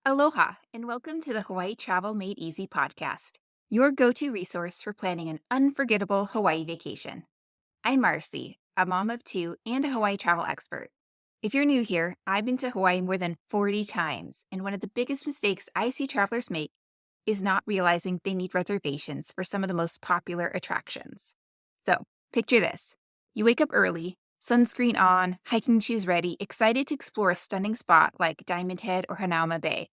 Aloha, and welcome to the Hawaii Travel Made Easy podcast, your go-to resource for planning an unforgettable Hawaii vacation. I'm Marcie, a mom of two and a Hawaii travel expert. If you're new here, I've been to Hawaii more than 40 times, and one of the biggest mistakes I see travelers make is not realizing they need reservations for some of the most popular attractions. So, picture this. You wake up early, sunscreen on, hiking shoes ready, excited to explore a stunning spot like Diamond Head or Hanauma Bay,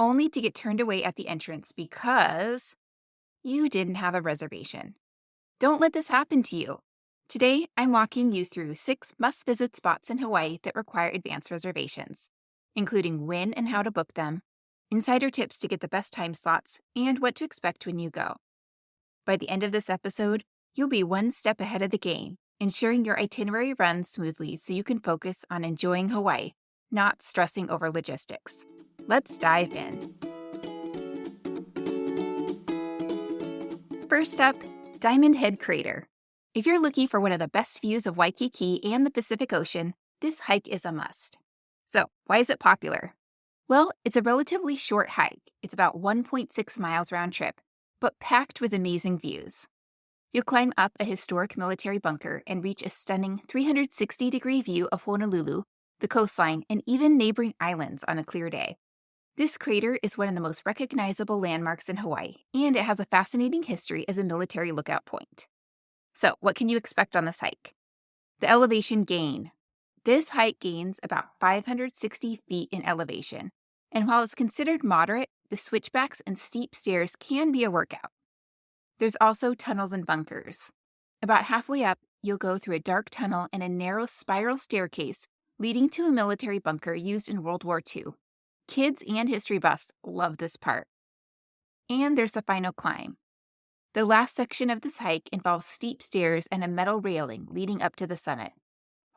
only to get turned away at the entrance because you didn't have a reservation. Don't let this happen to you. Today, I'm walking you through 6 must-visit spots in Hawaii that require advance reservations, including when and how to book them, insider tips to get the best time slots, and what to expect when you go. By the end of this episode, you'll be one step ahead of the game, ensuring your itinerary runs smoothly so you can focus on enjoying Hawaii, not stressing over logistics. Let's dive in. First up, Diamond Head Crater. If you're looking for one of the best views of Waikiki and the Pacific Ocean, this hike is a must. So, why is it popular? Well, it's a relatively short hike. It's about 1.6 miles round trip, but packed with amazing views. You'll climb up a historic military bunker and reach a stunning 360-degree view of Honolulu, the coastline, and even neighboring islands on a clear day. This crater is one of the most recognizable landmarks in Hawaii, and it has a fascinating history as a military lookout point. So, what can you expect on this hike? The elevation gain. This hike gains about 560 feet in elevation, and while it's considered moderate, the switchbacks and steep stairs can be a workout. There's also tunnels and bunkers. About halfway up, you'll go through a dark tunnel and a narrow spiral staircase leading to a military bunker used in World War II. Kids and history buffs love this part. And there's the final climb. The last section of this hike involves steep stairs and a metal railing leading up to the summit.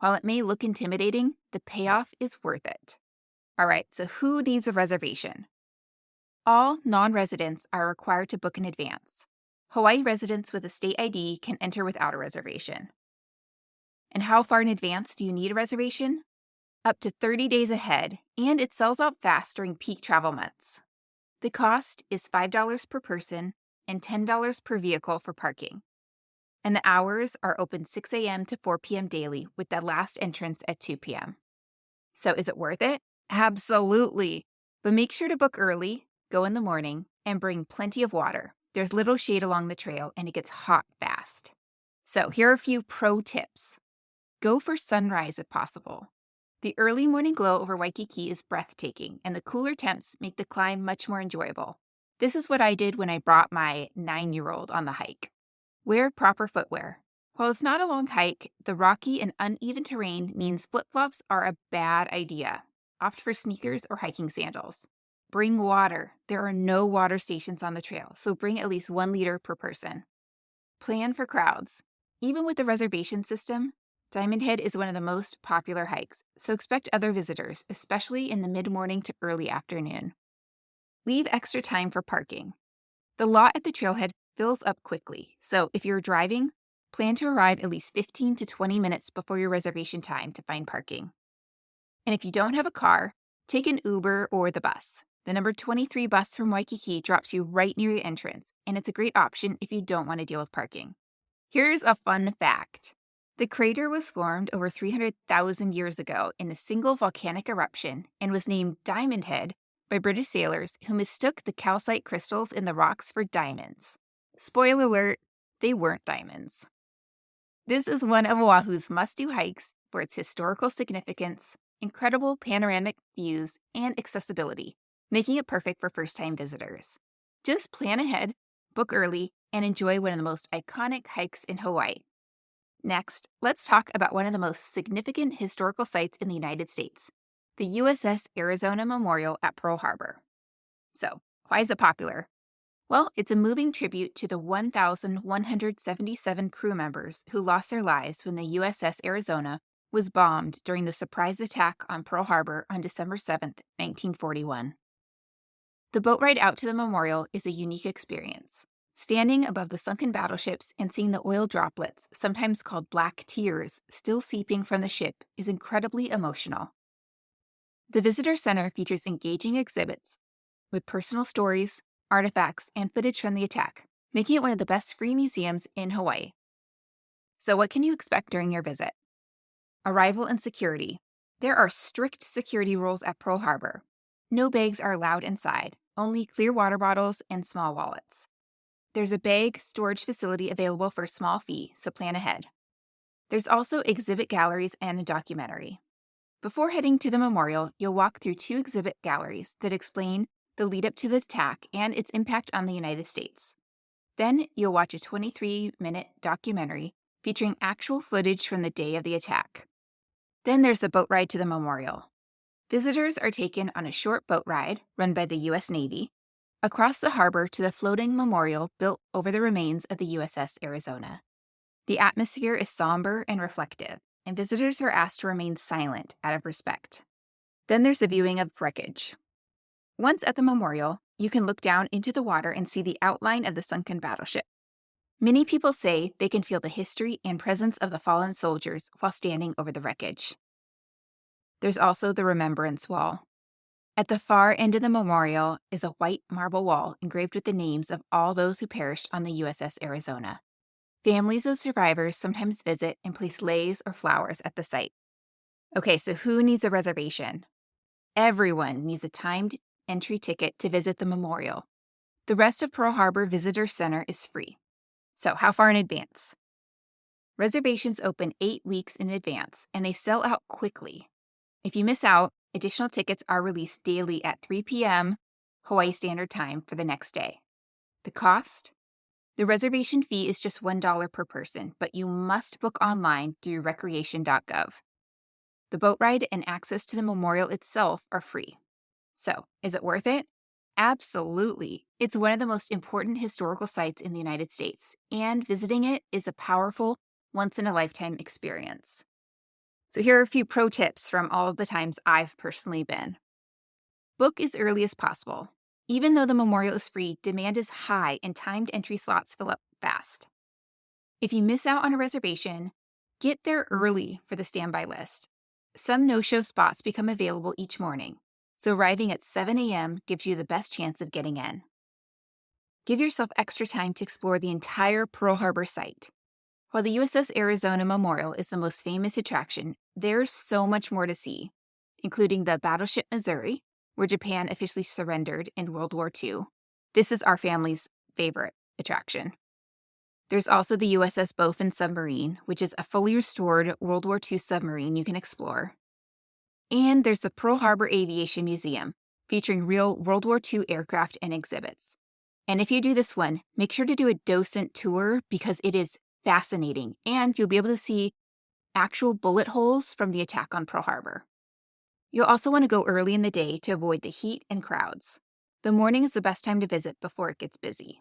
While it may look intimidating, the payoff is worth it. All right, so who needs a reservation? All non-residents are required to book in advance. Hawaii residents with a state ID can enter without a reservation. And how far in advance do you need a reservation? Up to 30 days ahead, and it sells out fast during peak travel months. The cost is $5 per person and $10 per vehicle for parking. And the hours are open 6 a.m. to 4 p.m. daily with the last entrance at 2 p.m. So is it worth it? Absolutely. But make sure to book early, go in the morning, and bring plenty of water. There's little shade along the trail and it gets hot fast. So here are a few pro tips. Go for sunrise if possible. The early morning glow over Waikiki is breathtaking, and the cooler temps make the climb much more enjoyable. This is what I did when I brought my 9-year-old on the hike. Wear proper footwear. While it's not a long hike, the rocky and uneven terrain means flip-flops are a bad idea. Opt for sneakers or hiking sandals. Bring water. There are no water stations on the trail, so bring at least 1 liter per person. Plan for crowds. Even with the reservation system, Diamond Head is one of the most popular hikes, so expect other visitors, especially in the mid-morning to early afternoon. Leave extra time for parking. The lot at the trailhead fills up quickly, so if you're driving, plan to arrive at least 15 to 20 minutes before your reservation time to find parking. And if you don't have a car, take an Uber or the bus. The number 23 bus from Waikiki drops you right near the entrance, and it's a great option if you don't want to deal with parking. Here's a fun fact. The crater was formed over 300,000 years ago in a single volcanic eruption and was named Diamond Head by British sailors who mistook the calcite crystals in the rocks for diamonds. Spoiler alert, they weren't diamonds. This is one of Oahu's must-do hikes for its historical significance, incredible panoramic views, and accessibility, making it perfect for first-time visitors. Just plan ahead, book early, and enjoy one of the most iconic hikes in Hawaii. Next, let's talk about one of the most significant historical sites in the United States, the USS Arizona Memorial at Pearl Harbor. So, why is it popular? Well, it's a moving tribute to the 1,177 crew members who lost their lives when the USS Arizona was bombed during the surprise attack on Pearl Harbor on December 7, 1941. The boat ride out to the memorial is a unique experience. Standing above the sunken battleships and seeing the oil droplets, sometimes called black tears, still seeping from the ship is incredibly emotional. The visitor center features engaging exhibits, with personal stories, artifacts, and footage from the attack, making it one of the best free museums in Hawaii. So, what can you expect during your visit? Arrival and security. There are strict security rules at Pearl Harbor. No bags are allowed inside, only clear water bottles and small wallets. There's a bag storage facility available for a small fee, so plan ahead. There's also exhibit galleries and a documentary. Before heading to the memorial, you'll walk through 2 exhibit galleries that explain the lead up to the attack and its impact on the United States. Then you'll watch a 23-minute documentary featuring actual footage from the day of the attack. Then there's the boat ride to the memorial. Visitors are taken on a short boat ride, run by the U.S. Navy, across the harbor to the floating memorial built over the remains of the USS Arizona. The atmosphere is somber and reflective, and visitors are asked to remain silent out of respect. Then there's the viewing of wreckage. Once at the memorial, you can look down into the water and see the outline of the sunken battleship. Many people say they can feel the history and presence of the fallen soldiers while standing over the wreckage. There's also the Remembrance Wall. At the far end of the memorial is a white marble wall engraved with the names of all those who perished on the USS Arizona. Families of survivors sometimes visit and place leis or flowers at the site. Okay, so who needs a reservation? Everyone needs a timed entry ticket to visit the memorial. The rest of Pearl Harbor Visitor Center is free. So, how far in advance? Reservations open 8 weeks in advance, and they sell out quickly. If you miss out, additional tickets are released daily at 3 p.m. Hawaii Standard Time for the next day. The cost? The reservation fee is just $1 per person, but you must book online through recreation.gov. The boat ride and access to the memorial itself are free. So, is it worth it? Absolutely. It's one of the most important historical sites in the United States, and visiting it is a powerful, once-in-a-lifetime experience. So here are a few pro tips from all of the times I've personally been. Book as early as possible. Even though the memorial is free, demand is high and timed entry slots fill up fast. If you miss out on a reservation, get there early for the standby list. Some no-show spots become available each morning, so arriving at 7 a.m. gives you the best chance of getting in. Give yourself extra time to explore the entire Pearl Harbor site. While the USS Arizona Memorial is the most famous attraction, there's so much more to see, including the battleship Missouri, where Japan officially surrendered in World War II. This is our family's favorite attraction. There's also the USS Beaufort submarine, which is a fully restored World War II submarine you can explore. And there's the Pearl Harbor Aviation Museum, featuring real World War II aircraft and exhibits. And if you do this one, make sure to do a docent tour because it is fascinating, and you'll be able to see actual bullet holes from the attack on Pearl Harbor. You'll also want to go early in the day to avoid the heat and crowds. The morning is the best time to visit before it gets busy.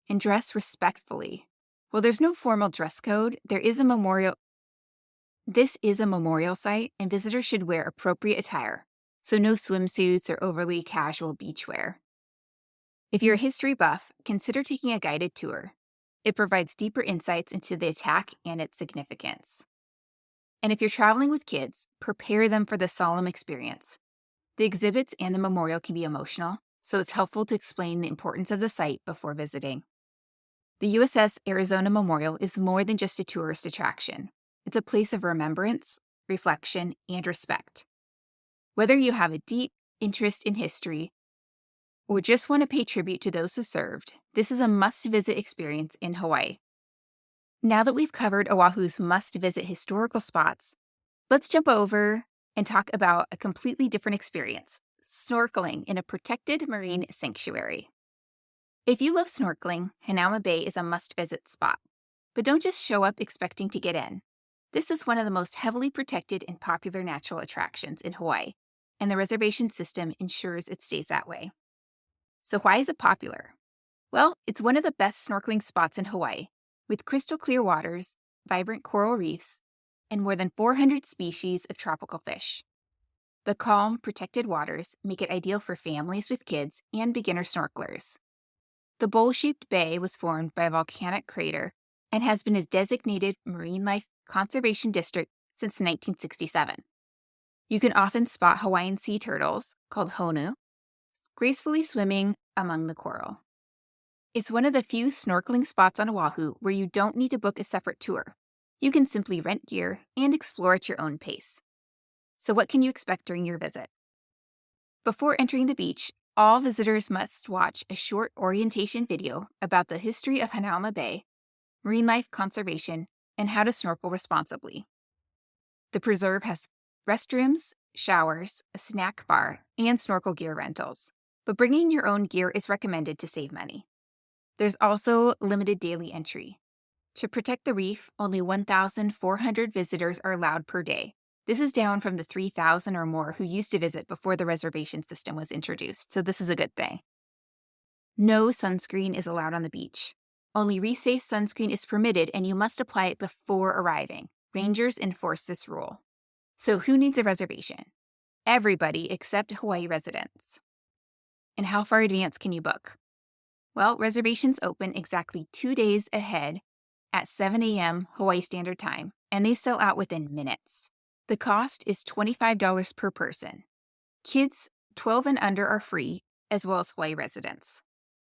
And dress respectfully. While there's no formal dress code, this is a memorial site, and visitors should wear appropriate attire, so no swimsuits or overly casual beachwear. If you're a history buff, consider taking a guided tour. It provides deeper insights into the attack and its significance. And if you're traveling with kids, prepare them for the solemn experience. The exhibits and the memorial can be emotional, so it's helpful to explain the importance of the site before visiting. The USS Arizona Memorial is more than just a tourist attraction. It's a place of remembrance, reflection, and respect. Whether you have a deep interest in history or just want to pay tribute to those who served, this is a must-visit experience in Hawaii. Now that we've covered Oahu's must-visit historical spots, let's jump over and talk about a completely different experience, snorkeling in a protected marine sanctuary. If you love snorkeling, Hanauma Bay is a must-visit spot. But don't just show up expecting to get in. This is one of the most heavily protected and popular natural attractions in Hawaii, and the reservation system ensures it stays that way. So why is it popular? Well, it's one of the best snorkeling spots in Hawaii, with crystal clear waters, vibrant coral reefs, and more than 400 species of tropical fish. The calm, protected waters make it ideal for families with kids and beginner snorkelers. The bowl-shaped bay was formed by a volcanic crater and has been a designated marine life conservation district since 1967. You can often spot Hawaiian sea turtles, called honu, gracefully swimming among the coral. It's one of the few snorkeling spots on Oahu where you don't need to book a separate tour. You can simply rent gear and explore at your own pace. So what can you expect during your visit? Before entering the beach, all visitors must watch a short orientation video about the history of Hanauma Bay, marine life conservation, and how to snorkel responsibly. The preserve has restrooms, showers, a snack bar, and snorkel gear rentals, but bringing your own gear is recommended to save money. There's also limited daily entry. To protect the reef, only 1,400 visitors are allowed per day. This is down from the 3,000 or more who used to visit before the reservation system was introduced, so this is a good thing. No sunscreen is allowed on the beach. Only reef-safe sunscreen is permitted, and you must apply it before arriving. Rangers enforce this rule. So who needs a reservation? Everybody except Hawaii residents. And how far advance can you book? Well, reservations open exactly 2 days ahead at 7 a.m. Hawaii Standard Time, and they sell out within minutes. The cost is $25 per person. Kids 12 and under are free, as well as Hawaii residents.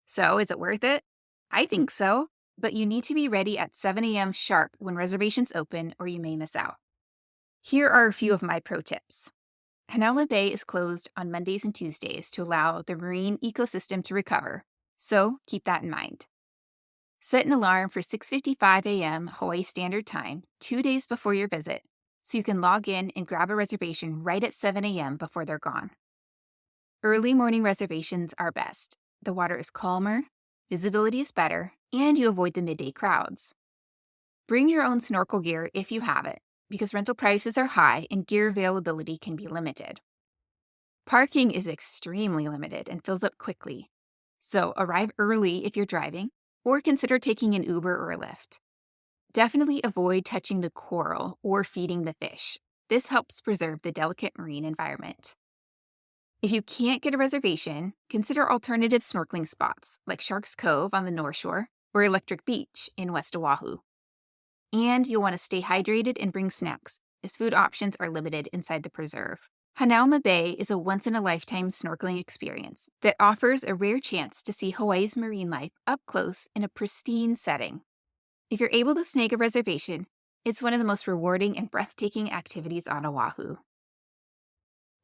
So, is it worth it? I think so, but you need to be ready at 7 a.m. sharp when reservations open, or you may miss out. Here are a few of my pro tips. Hanauma Bay is closed on Mondays and Tuesdays to allow the marine ecosystem to recover, so keep that in mind. Set an alarm for 6:55 a.m. Hawaii Standard Time 2 days before your visit, so you can log in and grab a reservation right at 7 a.m. before they're gone. Early morning reservations are best. The water is calmer, visibility is better, and you avoid the midday crowds. Bring your own snorkel gear if you have it, because rental prices are high and gear availability can be limited. Parking is extremely limited and fills up quickly, so arrive early if you're driving, or consider taking an Uber or a Lyft. Definitely avoid touching the coral or feeding the fish. This helps preserve the delicate marine environment. If you can't get a reservation, consider alternative snorkeling spots like Sharks Cove on the North Shore or Electric Beach in West Oahu. And you'll want to stay hydrated and bring snacks, as food options are limited inside the preserve. Hanauma Bay is a once-in-a-lifetime snorkeling experience that offers a rare chance to see Hawaii's marine life up close in a pristine setting. If you're able to snag a reservation, it's one of the most rewarding and breathtaking activities on Oahu.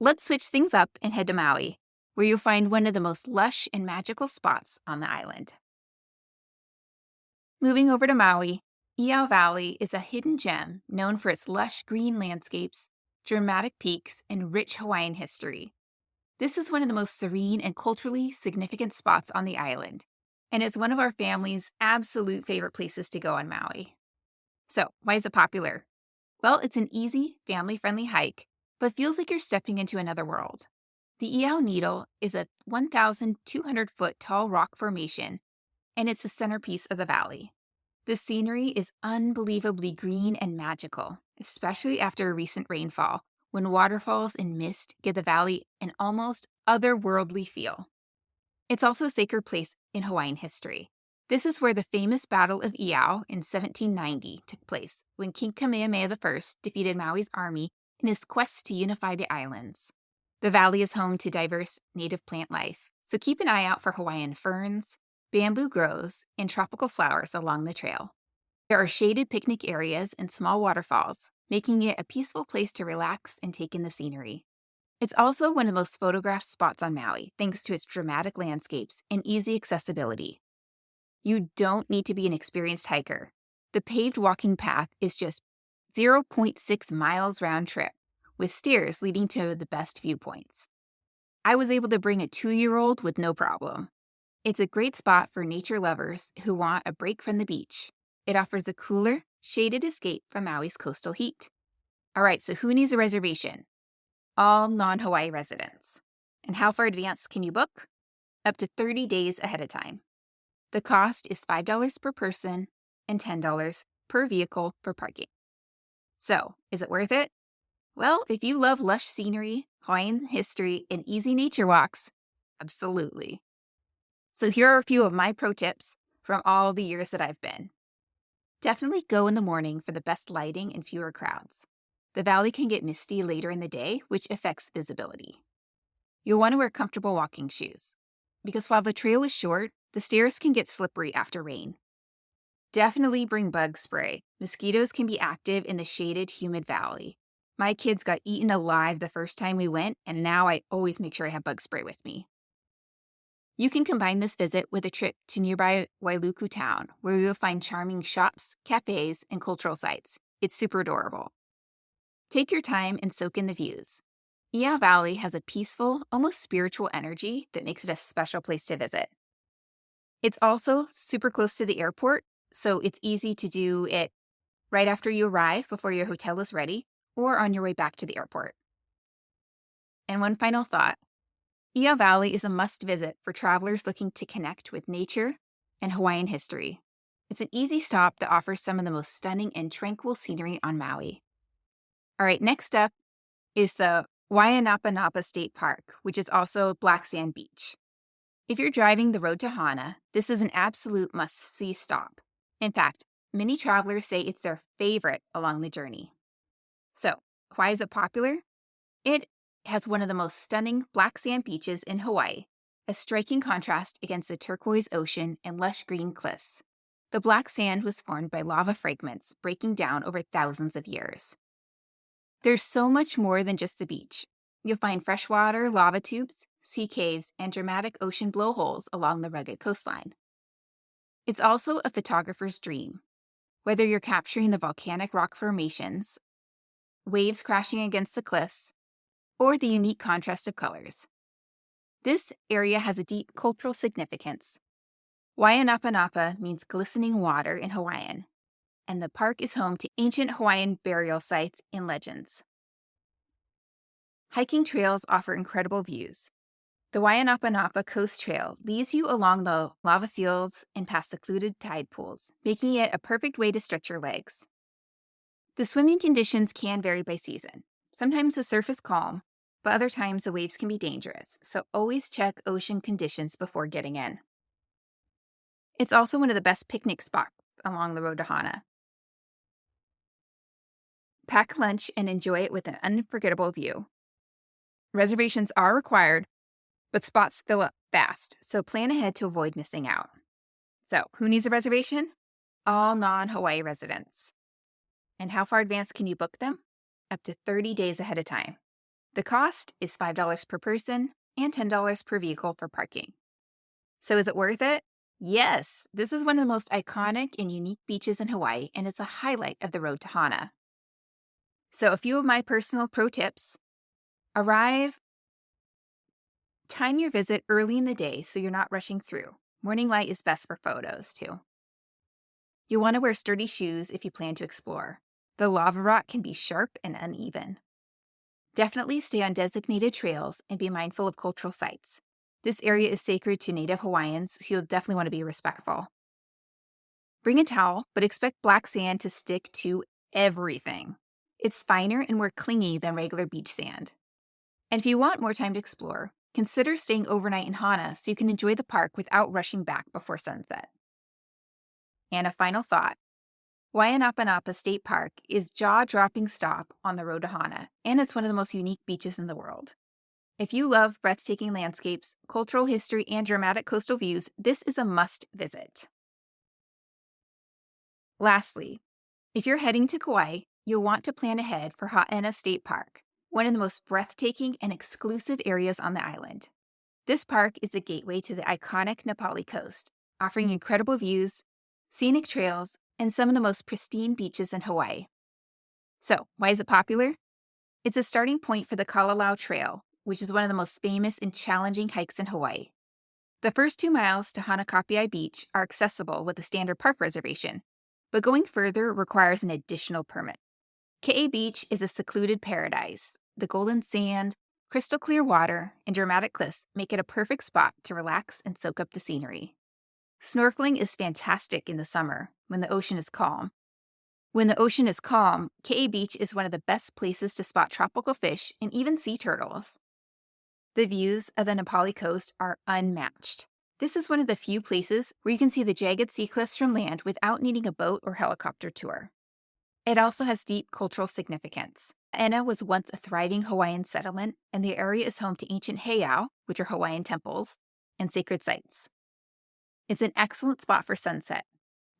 Let's switch things up and head to Maui, where you'll find one of the most lush and magical spots on the island. Moving over to Maui, Iao Valley is a hidden gem known for its lush green landscapes, dramatic peaks, and rich Hawaiian history. This is one of the most serene and culturally significant spots on the island, and it's one of our family's absolute favorite places to go on Maui. So, why is it popular? Well, it's an easy, family-friendly hike, but feels like you're stepping into another world. The Iao Needle is a 1,200-foot tall rock formation, and it's the centerpiece of the valley. The scenery is unbelievably green and magical, especially after a recent rainfall, when waterfalls and mist give the valley an almost otherworldly feel. It's also a sacred place in Hawaiian history. This is where the famous Battle of Iao in 1790 took place, when King Kamehameha I defeated Maui's army in his quest to unify the islands. The valley is home to diverse native plant life, so keep an eye out for Hawaiian ferns, bamboo grows, and tropical flowers along the trail. There are shaded picnic areas and small waterfalls, making it a peaceful place to relax and take in the scenery. It's also one of the most photographed spots on Maui, thanks to its dramatic landscapes and easy accessibility. You don't need to be an experienced hiker. The paved walking path is just 0.6 miles round trip, with stairs leading to the best viewpoints. I was able to bring a 2-year-old with no problem. It's a great spot for nature lovers who want a break from the beach. It offers a cooler, shaded escape from Maui's coastal heat. All right, so who needs a reservation? All non-Hawaii residents. And how far advance can you book? Up to 30 days ahead of time. The cost is $5 per person and $10 per vehicle for parking. So, is it worth it? Well, if you love lush scenery, Hawaiian history, and easy nature walks, absolutely. So here are a few of my pro tips from all the years that I've been. Definitely go in the morning for the best lighting and fewer crowds. The valley can get misty later in the day, which affects visibility. You'll want to wear comfortable walking shoes, because while the trail is short, the stairs can get slippery after rain. Definitely bring bug spray. Mosquitoes can be active in the shaded, humid valley. My kids got eaten alive the first time we went, and now I always make sure I have bug spray with me. You can combine this visit with a trip to nearby Wailuku town, where you'll find charming shops, cafes, and cultural sites. It's super adorable. Take your time and soak in the views. Iao Valley has a peaceful, almost spiritual energy that makes it a special place to visit. It's also super close to the airport, so it's easy to do it right after you arrive before your hotel is ready, or on your way back to the airport. And one final thought. Iao Valley is a must-visit for travelers looking to connect with nature and Hawaiian history. It's an easy stop that offers some of the most stunning and tranquil scenery on Maui. All right, next up is the Waianapanapa State Park, which is also Black Sand Beach. If you're driving the road to Haena, this is an absolute must-see stop. In fact, many travelers say it's their favorite along the journey. So, why is it popular? It has one of the most stunning black sand beaches in Hawaii, a striking contrast against the turquoise ocean and lush green cliffs. The black sand was formed by lava fragments breaking down over thousands of years. There's so much more than just the beach. You'll find freshwater lava tubes, sea caves, and dramatic ocean blowholes along the rugged coastline. It's also a photographer's dream. Whether you're capturing the volcanic rock formations, waves crashing against the cliffs, or the unique contrast of colors. This area has a deep cultural significance. Waianapanapa means glistening water in Hawaiian, and the park is home to ancient Hawaiian burial sites and legends. Hiking trails offer incredible views. The Waianapanapa Coast Trail leads you along the lava fields and past secluded tide pools, making it a perfect way to stretch your legs. The swimming conditions can vary by season. Sometimes the surf is calm, but other times the waves can be dangerous, so always check ocean conditions before getting in. It's also one of the best picnic spots along the road to Haena. Pack lunch and enjoy it with an unforgettable view. Reservations are required, but spots fill up fast, so plan ahead to avoid missing out. So, who needs a reservation? All non-Hawaii residents. And how far advance can you book them? Up to 30 days ahead of time. The cost is $5 per person and $10 per vehicle for parking. So is it worth it? Yes, this is one of the most iconic and unique beaches in Hawaii, and it's a highlight of the road to Haena. So a few of my personal pro tips. Time your visit early in the day so you're not rushing through. Morning light is best for photos, too. You'll want to wear sturdy shoes if you plan to explore. The lava rock can be sharp and uneven. Definitely stay on designated trails and be mindful of cultural sites. This area is sacred to Native Hawaiians, so you'll definitely want to be respectful. Bring a towel, but expect black sand to stick to everything. It's finer and more clingy than regular beach sand. And if you want more time to explore, consider staying overnight in Haena so you can enjoy the park without rushing back before sunset. And a final thought. Waianapanapa State Park is a jaw-dropping stop on the road to Haena, and it's one of the most unique beaches in the world. If you love breathtaking landscapes, cultural history, and dramatic coastal views, this is a must-visit. Lastly, if you're heading to Kauai, you'll want to plan ahead for Haena State Park, one of the most breathtaking and exclusive areas on the island. This park is a gateway to the iconic Na Pali coast, offering incredible views, scenic trails, and some of the most pristine beaches in Hawaii. So, why is it popular? It's a starting point for the Kalalau Trail, which is one of the most famous and challenging hikes in Hawaii. The first 2 miles to Hanakapiai Beach are accessible with a standard park reservation, but going further requires an additional permit. Ke'e Beach is a secluded paradise. The golden sand, crystal clear water, and dramatic cliffs make it a perfect spot to relax and soak up the scenery. Snorkeling is fantastic in the summer when the ocean is calm. When the ocean is calm, Ke'e Beach is one of the best places to spot tropical fish and even sea turtles. The views of the Na Pali coast are unmatched. This is one of the few places where you can see the jagged sea cliffs from land without needing a boat or helicopter tour. It also has deep cultural significance. Haena was once a thriving Hawaiian settlement, and the area is home to ancient heiau, which are Hawaiian temples, and sacred sites. It's an excellent spot for sunset.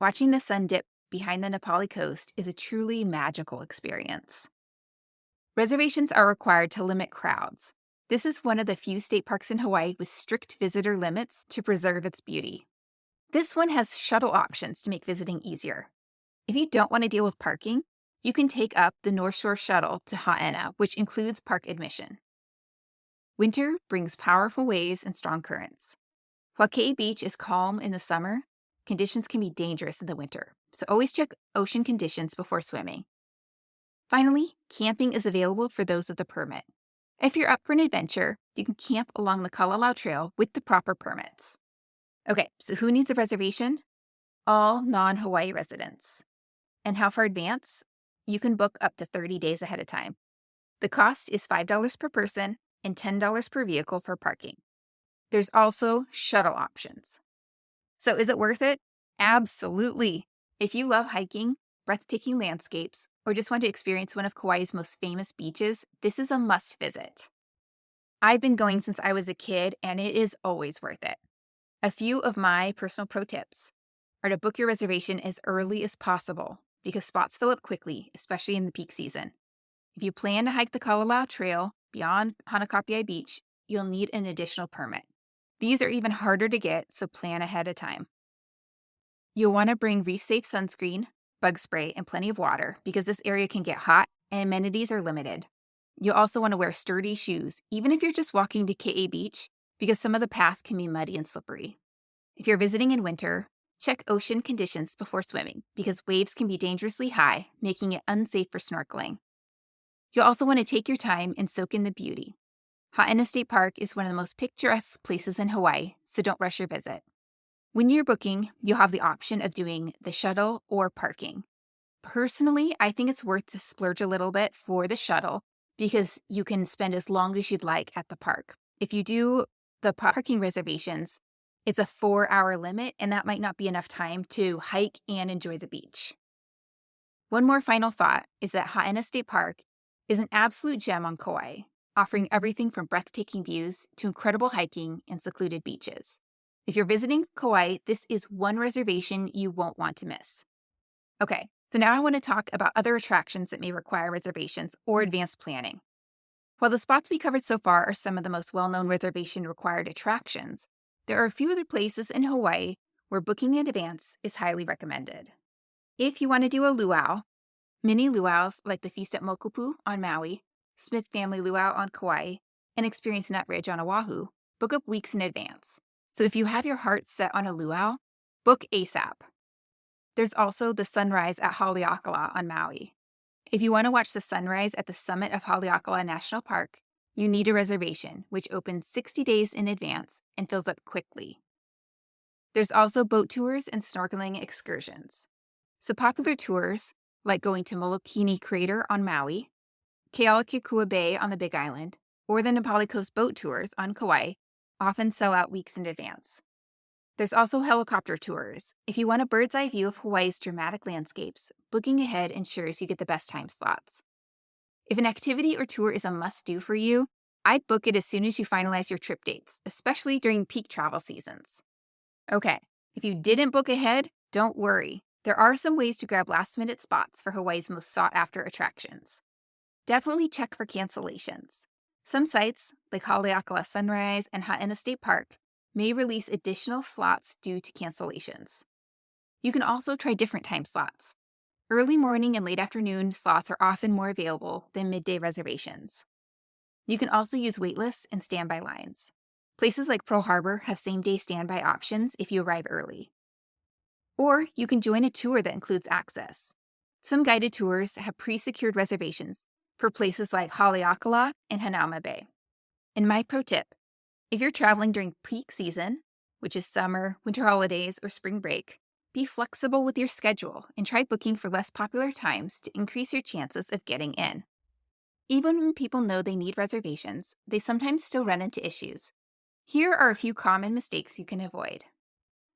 Watching the sun dip behind the Nepali coast is a truly magical experience. Reservations are required to limit crowds. This is one of the few state parks in Hawaii with strict visitor limits to preserve its beauty. This one has shuttle options to make visiting easier. If you don't want to deal with parking, you can take up the North Shore Shuttle to Haena, which includes park admission. Winter brings powerful waves and strong currents. While Kei Beach is calm in the summer, conditions can be dangerous in the winter, so always check ocean conditions before swimming. Finally, camping is available for those with a permit. If you're up for an adventure, you can camp along the Kalalau Trail with the proper permits. Okay, so who needs a reservation? All non-Hawaii residents. And how far advance? You can book up to 30 days ahead of time. The cost is $5 per person and $10 per vehicle for parking. There's also shuttle options. So is it worth it? Absolutely. If you love hiking, breathtaking landscapes, or just want to experience one of Kauai's most famous beaches, this is a must visit. I've been going since I was a kid, and it is always worth it. A few of my personal pro tips are to book your reservation as early as possible because spots fill up quickly, especially in the peak season. If you plan to hike the Kalalau Trail beyond Hanakapiai Beach, you'll need an additional permit. These are even harder to get, so plan ahead of time. You'll want to bring reef-safe sunscreen, bug spray, and plenty of water because this area can get hot and amenities are limited. You'll also want to wear sturdy shoes, even if you're just walking to Ke'e Beach, because some of the path can be muddy and slippery. If you're visiting in winter, check ocean conditions before swimming because waves can be dangerously high, making it unsafe for snorkeling. You'll also want to take your time and soak in the beauty. Haena State Park is one of the most picturesque places in Hawaii, so don't rush your visit. When you're booking, you'll have the option of doing the shuttle or parking. Personally, I think it's worth to splurge a little bit for the shuttle because you can spend as long as you'd like at the park. If you do the parking reservations, it's a 4-hour limit, and that might not be enough time to hike and enjoy the beach. One more final thought is that Haena State Park is an absolute gem on Kauai, offering everything from breathtaking views to incredible hiking and secluded beaches. If you're visiting Kauai, this is one reservation you won't want to miss. Okay, so now I want to talk about other attractions that may require reservations or advanced planning. While the spots we covered so far are some of the most well-known reservation-required attractions, there are a few other places in Hawaii where booking in advance is highly recommended. If you want to do a luau, mini luaus like the Feast at Mokupu on Maui, Smith Family Luau on Kauai, and Experience Nut Ridge on Oahu, book up weeks in advance. So if you have your heart set on a luau, book ASAP. There's also the sunrise at Haleakala on Maui. If you want to watch the sunrise at the summit of Haleakala National Park, you need a reservation, which opens 60 days in advance and fills up quickly. There's also boat tours and snorkeling excursions. So popular tours, like going to Molokini Crater on Maui, Kealakekua Bay on the Big Island, or the Nepali Coast boat tours on Kauai, often sell out weeks in advance. There's also helicopter tours. If you want a bird's eye view of Hawaii's dramatic landscapes, booking ahead ensures you get the best time slots. If an activity or tour is a must-do for you, I'd book it as soon as you finalize your trip dates, especially during peak travel seasons. Okay, if you didn't book ahead, don't worry. There are some ways to grab last-minute spots for Hawaii's most sought-after attractions. Definitely check for cancellations. Some sites, like Haleakala Sunrise and Haena State Park, may release additional slots due to cancellations. You can also try different time slots. Early morning and late afternoon slots are often more available than midday reservations. You can also use waitlists and standby lines. Places like Pearl Harbor have same-day standby options if you arrive early. Or you can join a tour that includes access. Some guided tours have pre-secured reservations for places like Haleakala and Hanauma Bay. And my pro tip, if you're traveling during peak season, which is summer, winter holidays, or spring break, be flexible with your schedule and try booking for less popular times to increase your chances of getting in. Even when people know they need reservations, they sometimes still run into issues. Here are a few common mistakes you can avoid.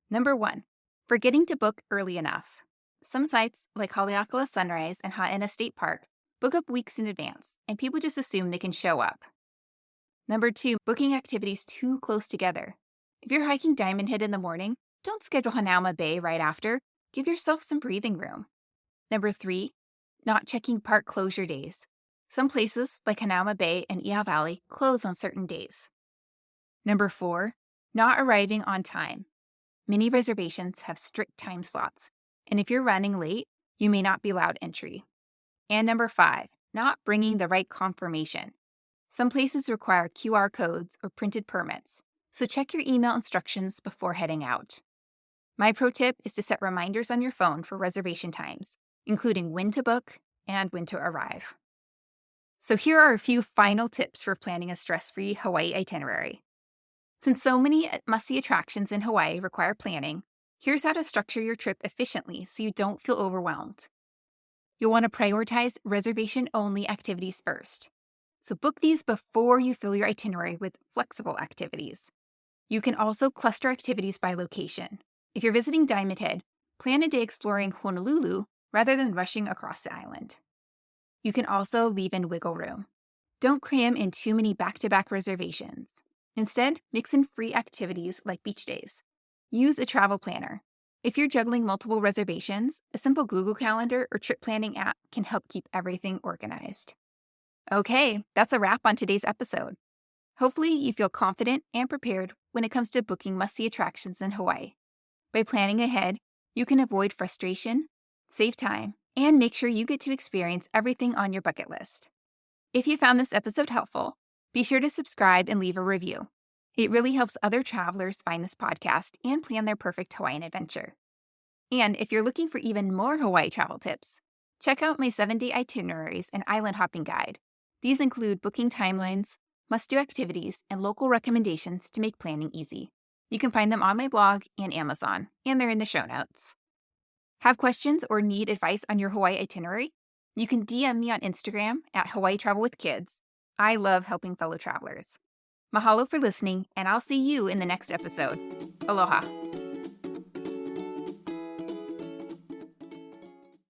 Number 1, forgetting to book early enough. Some sites, like Haleakala Sunrise and Haena State Park, Book up weeks in advance, and people just assume they can show up. Number 2, booking activities too close together. If you're hiking Diamond Head in the morning, don't schedule Hanauma Bay right after. Give yourself some breathing room. Number 3, not checking park closure days. Some places, like Hanauma Bay and Iao Valley, close on certain days. Number 4, not arriving on time. Many reservations have strict time slots, and if you're running late, you may not be allowed entry. And number 5, not bringing the right confirmation. Some places require QR codes or printed permits, so check your email instructions before heading out. My pro tip is to set reminders on your phone for reservation times, including when to book and when to arrive. So here are a few final tips for planning a stress-free Hawaii itinerary. Since so many must-see attractions in Hawaii require planning, here's how to structure your trip efficiently so you don't feel overwhelmed. You'll want to prioritize reservation-only activities first. So book these before you fill your itinerary with flexible activities. You can also cluster activities by location. If you're visiting Diamond Head, plan a day exploring Honolulu rather than rushing across the island. You can also leave in wiggle room. Don't cram in too many back-to-back reservations. Instead, mix in free activities like beach days. Use a travel planner. If you're juggling multiple reservations, a simple Google Calendar or trip planning app can help keep everything organized. Okay, that's a wrap on today's episode. Hopefully, you feel confident and prepared when it comes to booking must-see attractions in Hawaii. By planning ahead, you can avoid frustration, save time, and make sure you get to experience everything on your bucket list. If you found this episode helpful, be sure to subscribe and leave a review. It really helps other travelers find this podcast and plan their perfect Hawaiian adventure. And if you're looking for even more Hawaii travel tips, check out my 7-day itineraries and island hopping guide. These include booking timelines, must-do activities, and local recommendations to make planning easy. You can find them on my blog and Amazon, and they're in the show notes. Have questions or need advice on your Hawaii itinerary? You can DM me on Instagram at Hawaii Travel with Kids. I love helping fellow travelers. Mahalo for listening, and I'll see you in the next episode. Aloha.